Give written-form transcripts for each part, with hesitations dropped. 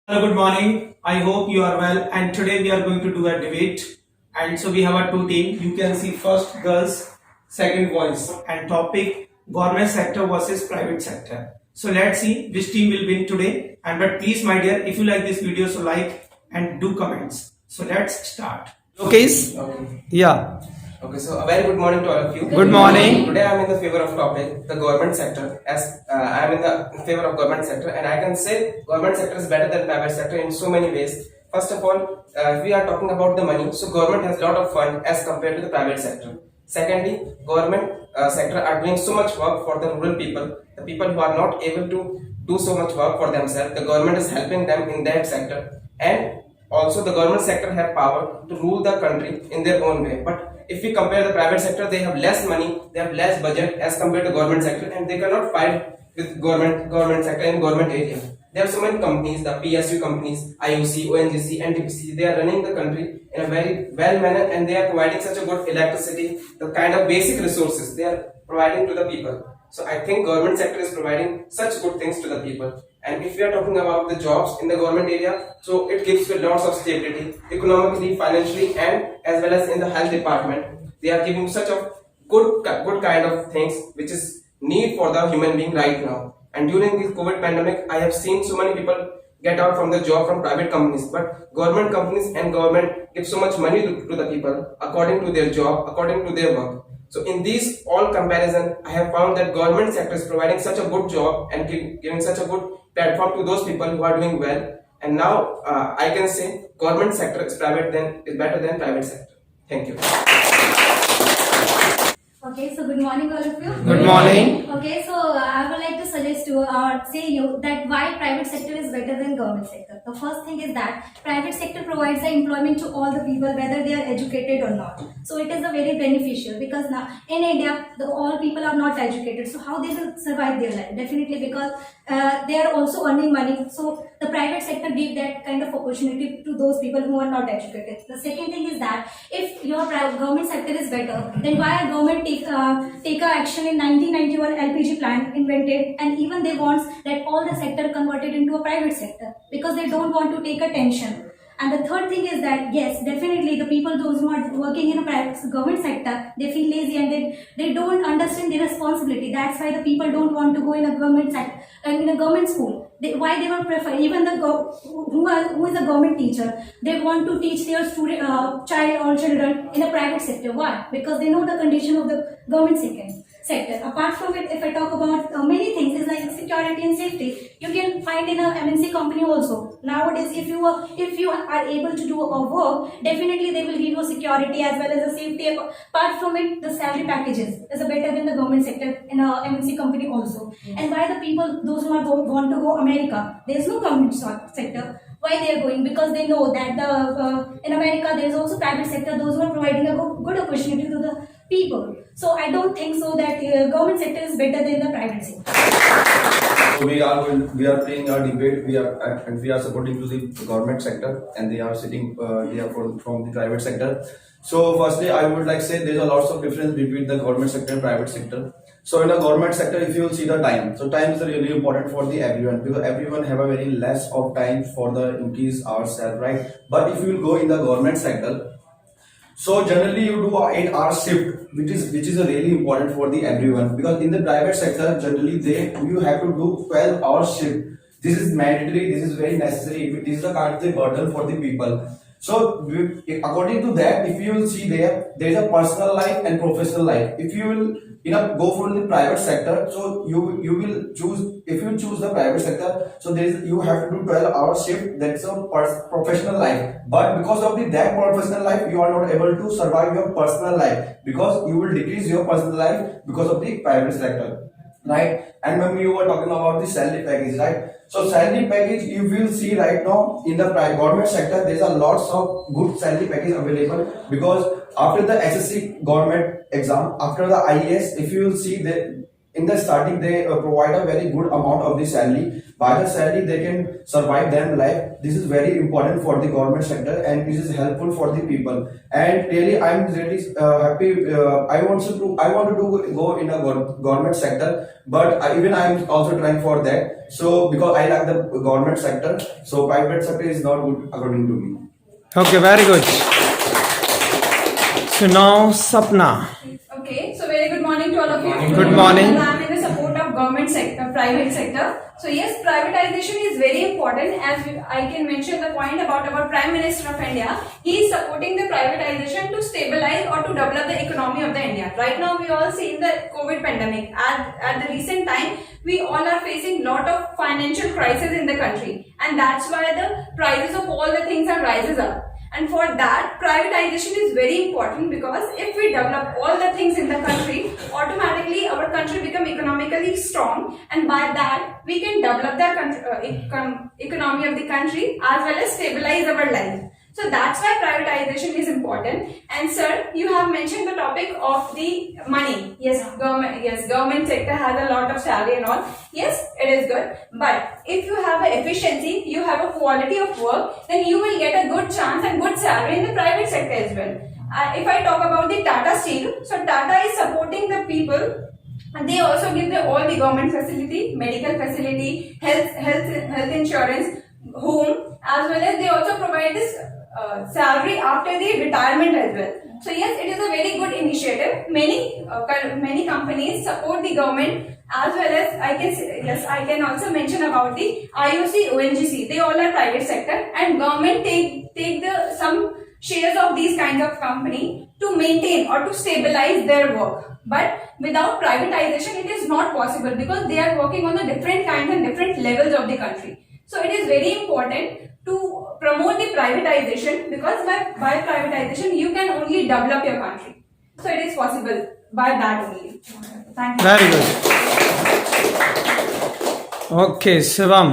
Hello, good morning. I hope you are well. And today we are going to do a debate. And so we have a two team. You can see first girls, second boys, and topic government sector versus private sector. So let's see which team will win today. And but please, my dear, if you like this video, so like and do comments. So let's start. Okay. Okay. Yeah. Okay, so a very good morning to all of you. Good morning. Today I am in the favor of topic the government sector. As I am in the favor of government sector, and I can say government sector is better than private sector in so many ways. First of all, if we are talking about the money, so government has a lot of fund as compared to the private sector. Secondly, government sector are doing so much work for the rural people, the people who are not able to do so much work for themselves. The government is helping them in that sector, and also the government sector have power to rule the country in their own way. But if we compare the private sector, they have less money, they have less budget as compared to government sector, and they cannot fight with government sector in government area. There are so many companies, the PSU companies, IOC, ONGC, NTPC, they are running the country in a very well manner, and they are providing such a good electricity, the kind of basic resources they are providing to the people. So I think government sector is providing such good things to the people. And if we are talking about the jobs in the government area, so it gives you lots of stability economically, financially, and as well as in the health department. They are giving such a good kind of things which is need for the human being right now. And during this COVID pandemic, I have seen so many people get out from the job from private companies, but government companies and government give so much money to the people according to their job, according to their work. So in these all comparison, I have found that government sector is providing such a good job and giving such a good platform to those people who are doing well. And now I can say government sector is better than private sector. Thank you. Okay, so good morning all of you. Good morning. Okay, so I would like to suggest you or say you that why private sector is better than government sector. The first thing is that private sector provides the employment to all the people whether they are educated or not. So it is a very beneficial because now in India all people are not educated. So how they will survive their life? Definitely because they are also earning money. So the private sector give that kind of opportunity to those people who are not educated. The second thing is that if your government sector is better, then why a government take a action in 1991 LPG plant invented, and even they want that all the sector converted into a private sector because they don't want to take a tension. And the third thing is that yes, definitely the people those who are working in a private government sector, they feel lazy and they don't understand their responsibility. That's why the people don't want to go in a government sector in a government school. Why they would prefer even the who is a government teacher, they want to teach their student child or children in a private sector. Why? Because they know the condition of the government sector. Apart from it, if I talk about many things, is like security and safety. You can find in a MNC company also. Nowadays, if you are able to do a work, definitely they will give you security as well as a safety. Apart from it, the salary packages is better than the government sector in a MNC company also. And why the people, those who are want to go America, there is no government sector. Why they are going? Because they know that in America there is also private sector, those who are providing a good opportunity to the people. So I don't think so that government sector is better than the private sector. So we are playing our debate. We are supporting to the government sector, and they are sitting here from the private sector. So firstly, I would like to say there is a lots of difference between the government sector and private sector. So in the government sector, if you will see the time, so time is really important for the everyone, because everyone have a very less of time for the increase ourselves, right? But if you will go in the government sector, so generally you do a 8-hour shift, which is a really important for the everyone, because in the private sector generally you have to do 12-hour shift. This is mandatory, this is very necessary. It is the kind of the burden for the people. So according to that, if you will see there is a personal life and professional life. If you will go for the private sector, so you will choose, if you choose the private sector, so you have to do 12-hour shift. That's a professional life. But because of that professional life, you are not able to survive your personal life, because you will decrease your personal life because of the private sector, right? And when we were talking about the salary package, right? So salary package, you will see right now in the government sector, there is a lots of good salary package available, because after the SSC government exam, after the IAS, if you will see that in the starting they provide a very good amount of the salary. By the salary they can survive their life. This is very important for the government sector, and this is helpful for the people. And really I am really happy. I want to go in a government sector, but even I am also trying for that. So because I like the government sector, so private sector is not good according to me. Okay, very good. So now Sapna. Okay, so very good morning to all of you. Good morning. And I am in the support of government sector, private sector. So yes, privatization is very important. As I can mention the point about our Prime Minister of India, he is supporting the privatization to stabilize or to develop the economy of the India. Right now, we all see in the COVID pandemic. At the recent time, we all are facing lot of financial crisis in the country, and that's why the prices of all the things are rises up. And for that, privatization is very important, because if we develop all the things in the country, automatically our country become economically strong, and by that we can develop the economy of the country as well as stabilize our life. So that's why privatization is important. And sir, you have mentioned the topic of the money. Yes, government sector has a lot of salary and all. Yes, it is good. But if you have a efficiency, you have a quality of work, then you will get a good chance and good salary in the private sector as well. If I talk about the Tata Steel, so Tata is supporting the people, and they also give all the government facility, medical facility, health insurance, home, as well as they also provide this salary after the retirement as well. So yes, it is a very good initiative. Many companies support the government, as well as I can also mention about the IOC, ONGC. They all are private sector, and government take some shares of these kinds of company to maintain or to stabilize their work. But without privatization, it is not possible, because they are working on the different kinds and different levels of the country. So it is very important to promote the privatization, because by privatization you can only develop your country. So it is possible by that only. Thank you. Very good. Okay, Shivam.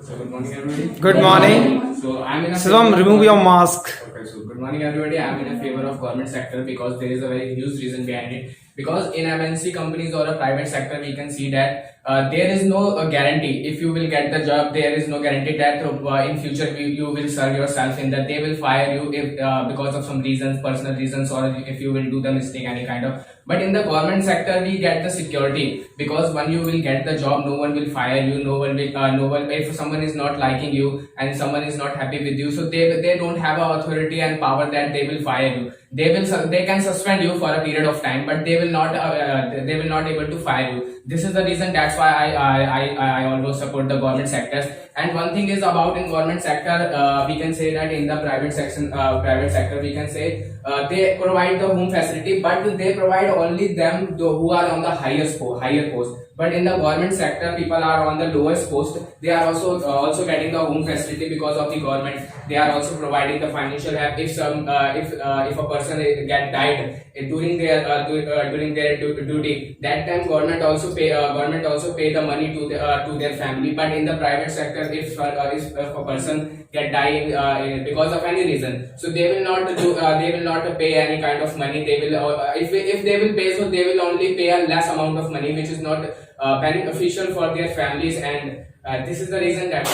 So good morning everybody. Good morning. So I'm in a Shivam, remove your mask. Okay, so good morning everybody. I'm in a favor of government sector, because there is a very huge reason behind it. Because in MNC companies or a private sector, we can see that there is no guarantee. If you will get the job, there is no guarantee that in future you will serve yourself in that. They will fire you if because of some reasons, personal reasons, or if you will do the mistake, any kind of. But in the government sector, we get the security, because when you will get the job, no one will fire you. No one will. If someone is not liking you and someone is not happy with you, so they don't have a authority and power that they will fire you. They can suspend you for a period of time, but they will not able to fire you. This is the reason. That's why I always support the government sectors. And one thing is about in government sector, we can say that in the private sector, we can say they provide the home facility, but they provide only them who are on the higher post. But in the government sector, people are on the lowest post. They are also getting the home facility because of the government. They are also providing the financial help. If a person died during their duty, that time government also pay the money to their family. But in the private sector, if a person die because of any reason, so they will not pay any kind of money. They will if they will pay, so they will only pay a less amount of money, which is not beneficial for their families. And this is the reason that